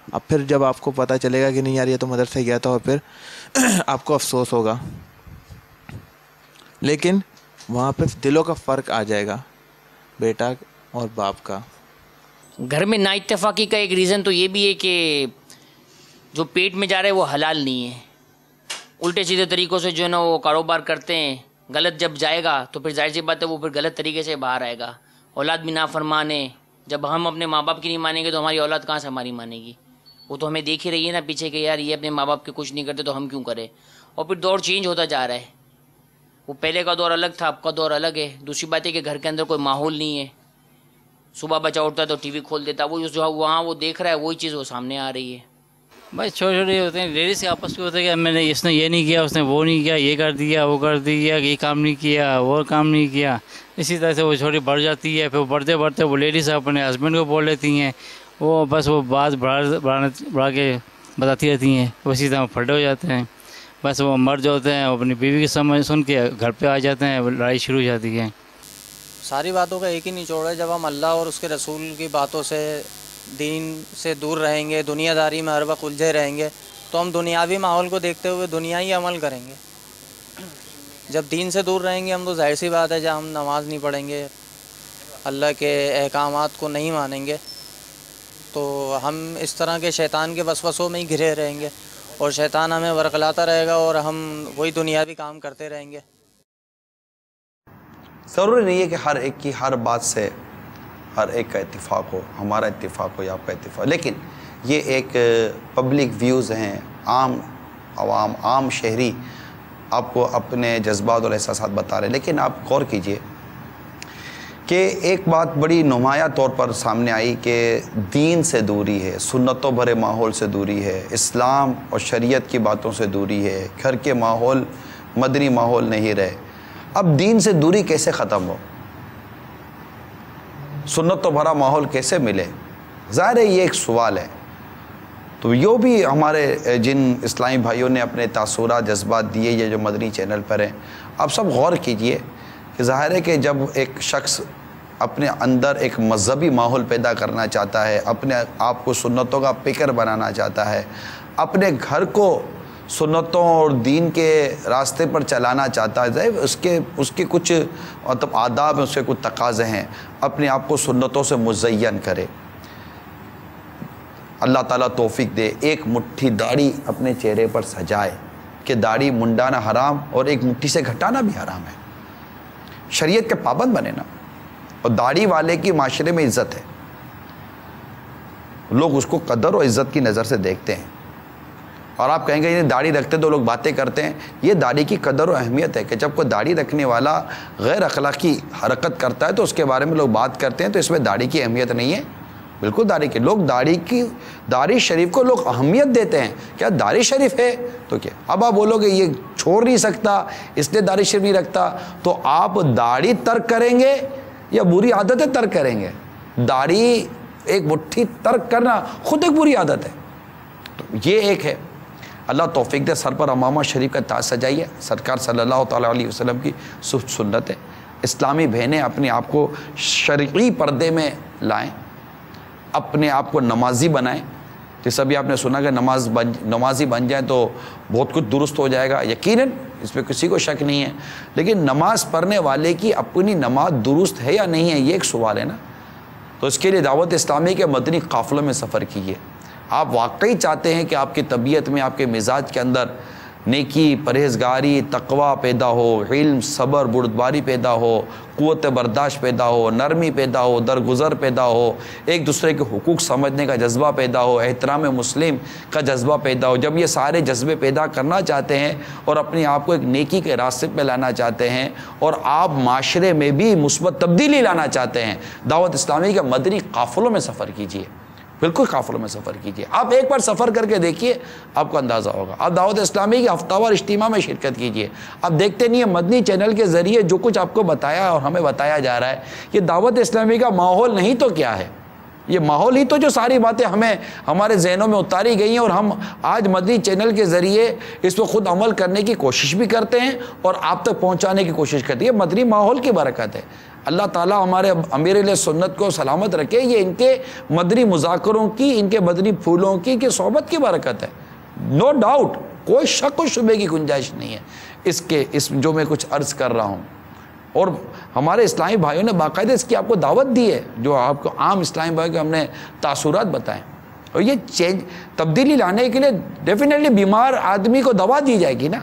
اب پھر جب آپ کو پتہ چلے گا کہ نہیں یار یہ تو مدرسے گیا تھا, اور پھر آپ کو افسوس ہوگا, لیکن وہاں پہ دلوں کا فرق آ جائے گا بیٹا اور باپ کا. گھر میں نا اتفاقی کا ایک ریزن تو یہ بھی ہے کہ جو پیٹ میں جا رہا ہے وہ حلال نہیں ہے. الٹے سیدھے طریقوں سے جو ہے نا وہ کاروبار کرتے ہیں. غلط جب جائے گا تو پھر ظاہر سی بات ہے وہ پھر غلط طریقے سے باہر آئے گا. اولاد بھی نافرمان ہے. جب ہم اپنے ماں باپ کی نہیں مانیں گے تو ہماری اولاد کہاں سے ہماری مانے گی. وہ تو ہمیں دیکھ ہی رہی ہے نا پیچھے کہ یار یہ اپنے ماں باپ کے کچھ نہیں کرتے تو ہم کیوں کریں. اور پھر دور چینج ہوتا جا رہا ہے. وہ پہلے کا دور الگ تھا, اب کا دور الگ ہے. دوسری بات ہے کہ گھر کے اندر کوئی ماحول نہیں ہے. صبح بچہ اٹھتا ہے تو ٹی وی کھول دیتا, وہ جو وہاں وہ دیکھ رہا ہے وہی چیز وہ سامنے آ رہی ہے. بھائی چھوٹے چھوٹے ہوتے ہیں لیڈیز کے آپس میں ہوتا ہے کہ میں نے اس نے یہ نہیں کیا, اس نے وہ نہیں کیا, یہ کر دیا وہ کر دیا, یہ کام نہیں کیا وہ کام نہیں کیا. اسی طرح سے وہ چھوٹی بڑھ جاتی ہے. پھر بڑھتے بڑھتے وہ لیڈیز اپنے ہسبینڈ کو بول لیتی ہیں, وہ بس وہ بات بڑھا کے بتاتی رہتی ہیں. اسی طرح پھٹے ہو جاتے ہیں. بس وہ مرد ہوتے ہیں وہ اپنی بیوی کی سمجھ سن کے گھر پہ آ جاتے ہیں, لڑائی شروع ہو جاتی ہے. ساری باتوں کا ایک ہی نچوڑ ہے, جب ہم اللہ اور اس کے رسول کی باتوں سے دین سے دور رہیں گے, دنیا داری میں ہر وقت الجھے رہیں گے, تو ہم دنیاوی ماحول کو دیکھتے ہوئے دنیائی عمل کریں گے. جب دین سے دور رہیں گے ہم تو ظاہر سی بات ہے جب ہم نماز نہیں پڑھیں گے, اللہ کے احکامات کو نہیں مانیں گے, تو ہم اس طرح کے شیطان کے وسوسوں میں ہی گھرے رہیں گے اور شیطان ہمیں ورقلاتا رہے گا اور ہم وہی دنیاوی کام کرتے رہیں گے. ضروری نہیں ہے کہ ہر ایک کی ہر بات سے ہر ایک کا اتفاق ہو, ہمارا اتفاق ہو یا آپ کا اتفاق, لیکن یہ ایک پبلک ویوز ہیں, عام عوام عام شہری آپ کو اپنے جذبات اور احساسات بتا رہے ہیں. لیکن آپ غور کیجئے کہ ایک بات بڑی نمایاں طور پر سامنے آئی کہ دین سے دوری ہے, سنتوں بھرے ماحول سے دوری ہے, اسلام اور شریعت کی باتوں سے دوری ہے, گھر کے ماحول مدنی ماحول نہیں رہے. اب دین سے دوری کیسے ختم ہو, سنتوں بھرا ماحول کیسے ملے؟ ظاہر ہے یہ ایک سوال ہے. تو یہ بھی ہمارے جن اسلامی بھائیوں نے اپنے تاثرات جذبات دیے یہ جو مدنی چینل پر ہیں, آپ سب غور کیجئے کہ ظاہر ہے کہ جب ایک شخص اپنے اندر ایک مذہبی ماحول پیدا کرنا چاہتا ہے, اپنے آپ کو سنتوں کا پیکر بنانا چاہتا ہے, اپنے گھر کو سنتوں اور دین کے راستے پر چلانا چاہتا ہے, اس کے کچھ مطلب آداب ہیں, اس کے کچھ تقاضے ہیں, اپنے آپ کو سنتوں سے مزین کرے. اللہ تعالیٰ توفیق دے, ایک مٹھی داڑھی اپنے چہرے پر سجائے کہ داڑھی منڈانا حرام اور ایک مٹھی سے گھٹانا بھی حرام ہے. شریعت کے پابند بنے نا, اور داڑھی والے کی معاشرے میں عزت ہے, لوگ اس کو قدر اور عزت کی نظر سے دیکھتے ہیں. اور آپ کہیں گے یہ داڑھی رکھتے تو لوگ باتیں کرتے ہیں, یہ داڑھی کی قدر و اہمیت ہے کہ جب کوئی داڑھی رکھنے والا غیر اخلاقی حرکت کرتا ہے تو اس کے بارے میں لوگ بات کرتے ہیں, تو اس میں داڑھی کی اہمیت نہیں ہے. بالکل داڑھی کی لوگ داڑھی شریف کو لوگ اہمیت دیتے ہیں. کیا داڑھی شریف ہے تو کیا اب آپ بولو گے یہ چھوڑ نہیں سکتا اس لیے داڑھی شریف نہیں رکھتا, تو آپ داڑھی ترک کریں گے یا بری عادتیں ترک کریں گے؟ داڑھی ایک مٹھی ترک کرنا خود ایک بری عادت ہے. تو یہ ایک ہے. اللہ توفیق دے. سر پر امامہ شریف کا تاج سجائیے. سرکار صلی اللہ تعالیٰ علیہ وسلم کی سنت ہے. اسلامی بہنیں اپنے آپ کو شرعی پردے میں لائیں, اپنے آپ کو نمازی بنائیں. جیسا بھی آپ نے سنا کہ نمازی بن جائیں تو بہت کچھ درست ہو جائے گا, یقیناً اس پہ کسی کو شک نہیں ہے, لیکن نماز پڑھنے والے کی اپنی نماز درست ہے یا نہیں ہے یہ ایک سوال ہے نا. تو اس کے لیے دعوت اسلامی کے مدنی قافلوں میں سفر کیجیے. آپ واقعی چاہتے ہیں کہ آپ کی طبیعت میں, آپ کے مزاج کے اندر نیکی, پرہیزگاری, تقوی پیدا ہو, علم, صبر, بردباری پیدا ہو, قوت برداشت پیدا ہو, نرمی پیدا ہو, درگزر پیدا ہو, ایک دوسرے کے حقوق سمجھنے کا جذبہ پیدا ہو, احترام مسلم کا جذبہ پیدا ہو. جب یہ سارے جذبے پیدا کرنا چاہتے ہیں اور اپنے آپ کو ایک نیکی کے راستے پہ لانا چاہتے ہیں اور آپ معاشرے میں بھی مثبت تبدیلی لانا چاہتے ہیں, دعوت اسلامی کے مدنی قافلوں میں سفر کیجیے. بالکل قافلوں میں سفر کیجیے. آپ ایک بار سفر کر کے دیکھیے, آپ کو اندازہ ہوگا. آپ دعوت اسلامی کی ہفتہ وار اجتماع میں شرکت کیجیے. آپ دیکھتے نہیں ہیں مدنی چینل کے ذریعے جو کچھ آپ کو بتایا اور ہمیں بتایا جا رہا ہے, یہ دعوت اسلامی کا ماحول نہیں تو کیا ہے؟ یہ ماحول ہی تو جو ساری باتیں ہمیں ہمارے ذہنوں میں اتاری گئی ہیں اور ہم آج مدنی چینل کے ذریعے اس پہ خود عمل کرنے کی کوشش بھی کرتے ہیں اور آپ تک پہنچانے کی کوشش کرتے ہیں. یہ مدنی ماحول کی برکت ہے. اللہ تعالیٰ ہمارے امیر علیہ سنت کو سلامت رکھے. یہ ان کے مدنی مذاکروں کی, ان کے مدنی پھولوں کی, کہ صحبت کی برکت ہے. نو ڈاؤٹ, کوئی شک و شبے کی گنجائش نہیں ہے اس جو میں کچھ عرض کر رہا ہوں. اور ہمارے اسلامی بھائیوں نے باقاعدہ اس کی آپ کو دعوت دی ہے, جو آپ کو عام اسلامی بھائی کو ہم نے تاثرات بتائیں. اور یہ تبدیلی لانے کے لیے ڈیفینیٹلی بیمار آدمی کو دوا دی جائے گی نا.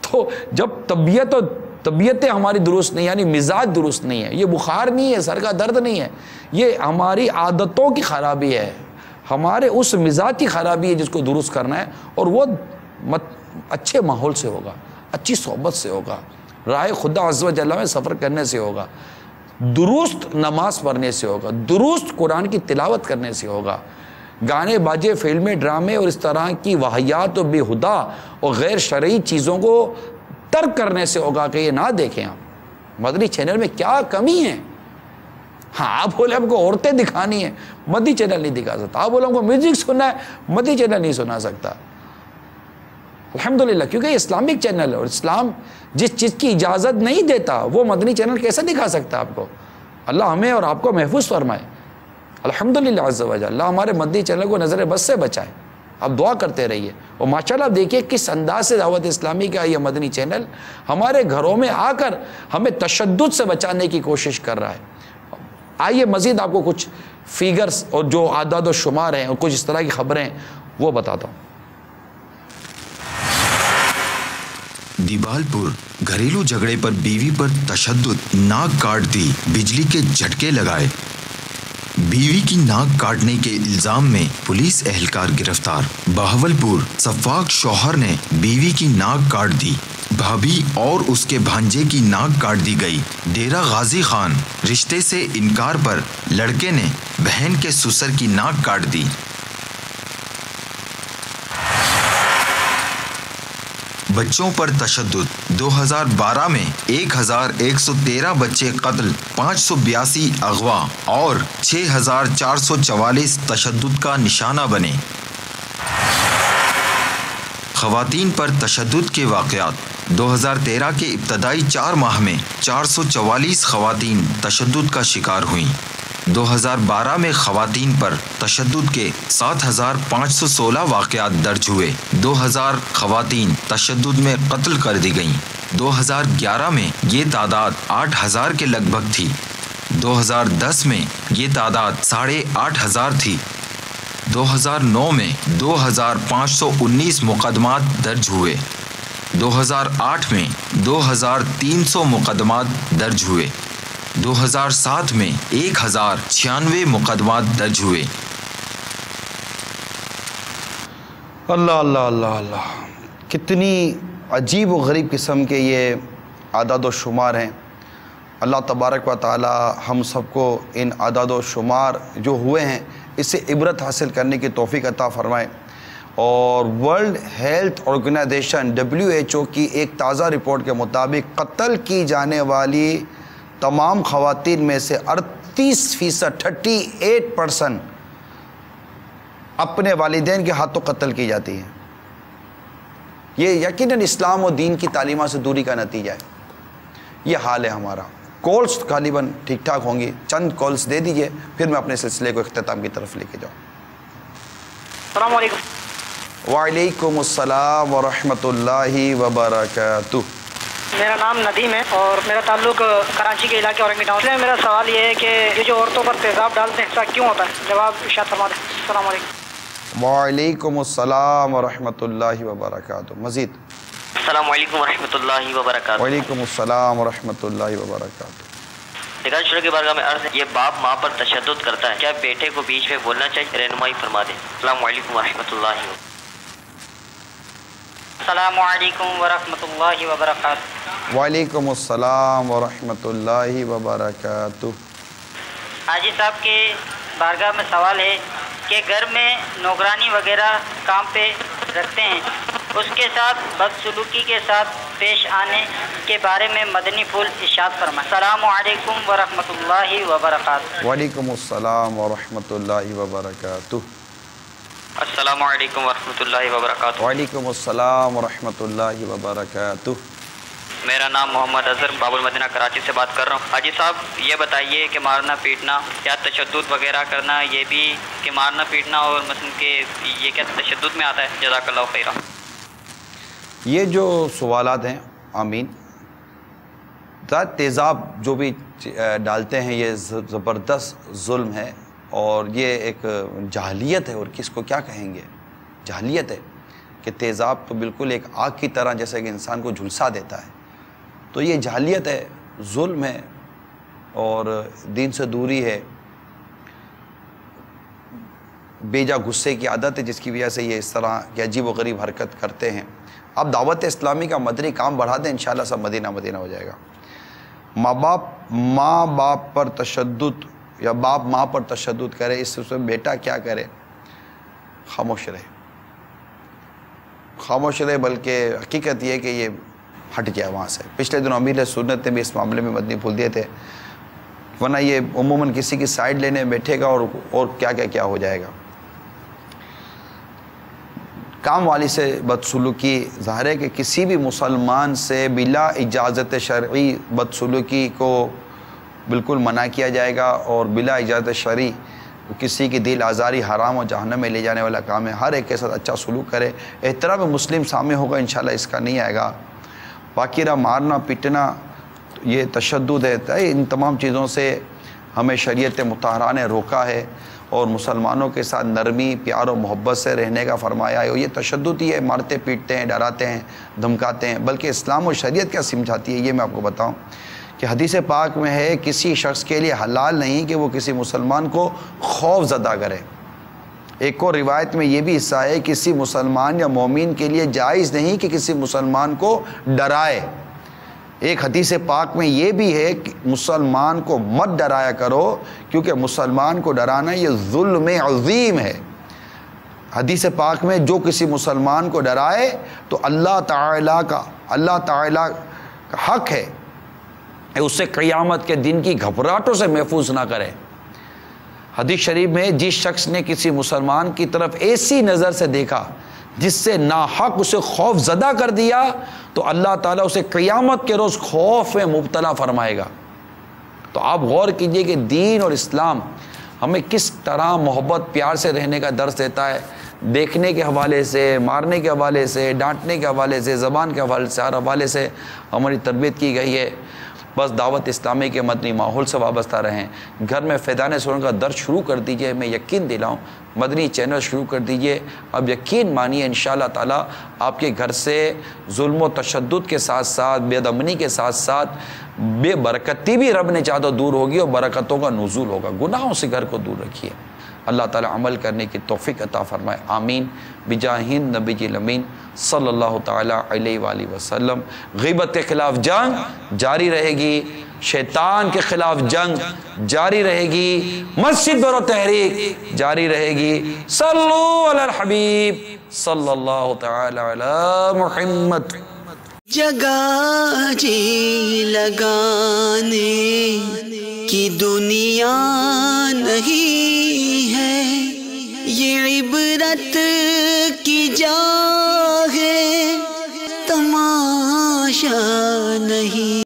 تو جب طبیعتیں ہماری درست نہیں, یعنی مزاج درست نہیں ہے, یہ بخار نہیں ہے, سر کا درد نہیں ہے, یہ ہماری عادتوں کی خرابی ہے, ہمارے اس مزاج کی خرابی ہے جس کو درست کرنا ہے. اور وہ اچھے ماحول سے ہوگا, اچھی صحبت سے ہوگا, راہ خدا عز و جل میں سفر کرنے سے ہوگا, درست نماز پڑھنے سے ہوگا, درست قرآن کی تلاوت کرنے سے ہوگا, گانے باجے, فلمیں, ڈرامے اور اس طرح کی واہیات و بے ہدا اور غیر شرعی چیزوں کو ترک کرنے سے ہوگا کہ یہ نہ دیکھیں. آپ مدنی چینل میں کیا کمی ہے؟ ہاں آپ بولے ہم کو عورتیں دکھانی ہیں, مدنی چینل نہیں دکھا سکتا. آپ بولے ہم کو میوزک سننا ہے, مدنی چینل نہیں سنا سکتا. الحمدللہ, کیونکہ یہ اسلامک چینل ہے اور اسلام جس چیز کی اجازت نہیں دیتا وہ مدنی چینل کیسے دکھا سکتا آپ کو؟ اللہ ہمیں اور آپ کو محفوظ فرمائے. الحمدللہ عز و جل, اللہ ہمارے مدنی چینل کو نظر بد سے بچائے. آپ دعا کرتے رہیے. اور ماشاءاللہ آپ دیکھیے کس انداز سے دعوت اسلامی کا یہ مدنی چینل ہمارے گھروں میں آ کر ہمیں تشدد سے بچانے کی کوشش کر رہا ہے. آئیے مزید آپ کو کچھ فیگرز اور جو اعداد و شمار ہیں اور کچھ اس طرح کی خبریں وہ بتاتا ہوں. دیبال پور گھریلو جھگڑے پر بیوی پر تشدد, ناک کاٹ دی, بجلی کے جھٹکے لگائے. بیوی کی ناک کاٹنے کے الزام میں پولیس اہلکار گرفتار. بہاولپور سفاق شوہر نے بیوی کی ناک کاٹ دی, بھابھی اور اس کے بھانجے کی ناک کاٹ دی گئی. ڈیرہ غازی خان رشتے سے انکار پر لڑکے نے بہن کے سسر کی ناک کاٹ دی. بچوں پر تشدد 2012 میں 1113 بچے قتل, 582 اغوا اور 6444 تشدد کا نشانہ بنے. خواتین پر تشدد کے واقعات 2013 کے ابتدائی 4 ماہ میں 444 خواتین تشدد کا شکار ہوئیں. 2012 میں خواتین پر تشدد کے 7516 واقعات درج ہوئے. 2000 خواتین تشدد میں قتل کر دی گئیں. 2011 میں یہ تعداد 8000 کے لگ بھگ تھی. 2010 میں یہ تعداد 8500 تھی. 2009 میں 2519 مقدمات درج ہوئے. 2008 میں 2300 مقدمات درج ہوئے. 2007 میں 1096 مقدمات درج ہوئے. اللہ اللہ اللہ اللہ, کتنی عجیب و غریب قسم کے یہ اعداد و شمار ہیں. اللہ تبارک و تعالی ہم سب کو ان اعداد و شمار جو ہوئے ہیں اس سے عبرت حاصل کرنے کی توفیق عطا فرمائے. اور ورلڈ ہیلتھ آرگنائزیشن WHO کی ایک تازہ رپورٹ کے مطابق قتل کی جانے والی تمام خواتین میں سے 38%، 38% اپنے والدین کے ہاتھوں قتل کی جاتی ہیں۔ یہ یقیناً اسلام و دین کی تعلیمات سے دوری کا نتیجہ ہے۔ یہ حال ہے ہمارا۔ کالس غالباً ٹھیک ٹھاک ہوں گی، چند کالس دے دیجئے، پھر میں اپنے سلسلے کو اختتام کی طرف لے کے جاؤں۔ السلام علیکم۔ وعلیکم السلام ورحمۃ اللہ وبرکاتہ۔ میرا نام ندیم ہے اور میرا تعلق کراچی کے علاقے اورنگی ٹاؤن سے۔ میرا سوال یہ ہے کہ یہ جو عورتوں پر تیزاب ڈالتے ہیں ایسا کیوں ہوتا ہے؟ جواب ارشاد فرما دیں۔ السلام علیکم۔ وعلیکم السلام ورحمۃ اللہ وبرکاتہ۔ مزید؟ السلام علیکم ورحمۃ اللہ وبرکاتہ۔ وعلیکم السلام ورحمۃ اللہ وبرکاتہ۔ نگاہ شروع کی بارگاہ میں عرض ہے، یہ باپ ماں پر تشدد کرتا ہے، کیا بیٹے کو بیچ میں بولنا چاہیے؟ رہنمائی فرما دیں۔ السلام علیکم ورحمۃ اللہ وبرکاتہ۔ السلام علیکم ورحمۃ اللہ وبرکاتہ۔ وعلیکم السلام ورحمۃ اللہ وبرکاتہ۔ حاجی صاحب کے بارگاہ میں سوال ہے کہ گھر میں نوکرانی وغیرہ کام پہ رکھتے ہیں، اس کے ساتھ بدسلوکی کے ساتھ پیش آنے کے بارے میں مدنی پھول ارشاد فرمائیں۔ السلام علیکم ورحمۃ اللہ وبرکاتہ۔ وعلیکم السلام ورحمۃ اللہ وبرکاتہ۔ السلام علیکم ورحمۃ اللہ وبرکاتہ۔ وعلیکم السلام ورحمۃ اللہ وبرکاتہ۔ میرا نام محمد اظہر باب المدینہ کراچی سے بات کر رہا ہوں۔ حاجی صاحب یہ بتائیے کہ مارنا پیٹنا یا تشدد وغیرہ کرنا، یہ بھی کہ مارنا پیٹنا اور مثلا کہ یہ کیا تشدد میں آتا ہے؟ جزاک اللہ خیرہ۔ یہ جو سوالات ہیں آمین، تیزاب جو بھی ڈالتے ہیں یہ زبردست ظلم ہے اور یہ ایک جاہلیت ہے، اور کس کو کیا کہیں گے، جاہلیت ہے کہ تیزاب تو بالکل ایک آگ کی طرح جیسے کہ انسان کو جھلسا دیتا ہے، تو یہ جاہلیت ہے، ظلم ہے اور دین سے دوری ہے، بیجا غصے کی عادت ہے جس کی وجہ سے یہ اس طرح کی عجیب و غریب حرکت کرتے ہیں۔ اب دعوت اسلامی کا مدنی کام بڑھا دیں، انشاءاللہ سب مدینہ مدینہ ہو جائے گا۔ ماں باپ پر تشدد یا باپ ماں پر تشدد کرے، اس سے بیٹا کیا کرے؟ خاموش رہے، خاموش رہے، بلکہ حقیقت یہ ہے کہ یہ ہٹ جائے وہاں سے۔ پچھلے دنوں امیر سنت نے بھی اس معاملے میں مدنی پھول دیے تھے، ورنہ یہ عموماً کسی کی سائیڈ لینے بیٹھے گا اور کیا ہو جائے گا۔ کام والی سے بدسلوکی، ظاہر ہے کہ کسی بھی مسلمان سے بلا اجازت شرعی بدسلوکی کو بالکل منع کیا جائے گا، اور بلا اجازت شرعی کسی کی دل آزاری حرام و جہنم میں لے جانے والا کام ہے۔ ہر ایک کے ساتھ اچھا سلوک کرے، احترام مسلم سامنے ہوگا، انشاءاللہ اس کا نہیں آئے گا۔ باقی رہا مارنا پیٹنا، یہ تشدد ہے، ان تمام چیزوں سے ہمیں شریعت مطہرہ نے روکا ہے، اور مسلمانوں کے ساتھ نرمی پیار و محبت سے رہنے کا فرمایا ہے۔ اور یہ تشدد ہی ہے، مارتے پیٹتے ہیں، ڈراتے ہیں، دھمکاتے ہیں، بلکہ اسلام و شریعت کیا سمجھاتی ہے یہ میں آپ کو بتاؤں کہ حدیث پاک میں ہے کسی شخص کے لیے حلال نہیں کہ وہ کسی مسلمان کو خوف زدہ کرے۔ ایک اور روایت میں یہ بھی حصہ ہے کسی مسلمان یا مومن کے لیے جائز نہیں کہ کسی مسلمان کو ڈرائے۔ ایک حدیث پاک میں یہ بھی ہے کہ مسلمان کو مت ڈرایا کرو، کیونکہ مسلمان کو ڈرانا یہ ظلم عظیم ہے۔ حدیث پاک میں جو کسی مسلمان کو ڈرائے تو اللہ تعالیٰ کا حق ہے کہ اسے قیامت کے دن کی گھبراہٹوں سے محفوظ نہ کرے۔ حدیث شریف میں جس شخص نے کسی مسلمان کی طرف ایسی نظر سے دیکھا جس سے ناحق اسے خوف زدہ کر دیا تو اللہ تعالیٰ اسے قیامت کے روز خوف میں مبتلا فرمائے گا۔ تو آپ غور کیجئے کہ دین اور اسلام ہمیں کس طرح محبت پیار سے رہنے کا درس دیتا ہے، دیکھنے کے حوالے سے، مارنے کے حوالے سے، ڈانٹنے کے حوالے سے، زبان کے حوالے سے، ہر حوالے سے ہماری تربیت کی گئی ہے۔ بس دعوت اسلامی کے مدنی ماحول سے وابستہ رہیں، گھر میں فیضان سنن کا درس شروع کر دیجئے، میں یقین دلاؤں مدنی چینل شروع کر دیجئے، اب یقین مانیے انشاءاللہ تعالیٰ آپ کے گھر سے ظلم و تشدد کے ساتھ ساتھ بے امنی کے ساتھ ساتھ بے برکتی بھی رب نے چاہا تو دور ہوگی، اور برکتوں کا نزول ہوگا۔ گناہوں سے گھر کو دور رکھیے، اللہ تعالیٰ عمل کرنے کی توفیق عطا فرمائے، آمین بجاہ نبی الامین صلی اللہ تعالیٰ علیہ وآلہ وسلم۔ غیبت کے خلاف جنگ جاری رہے گی، شیطان کے خلاف جنگ جاری رہے گی، مسجد برو تحریک جاری رہے گی۔ صلو علی الحبیب صلی اللہ تعالیٰ علی محمد۔ جگہ جی لگانے کی دنیا نہیں ہے، یہ عبرت کی جا ہے، تماشا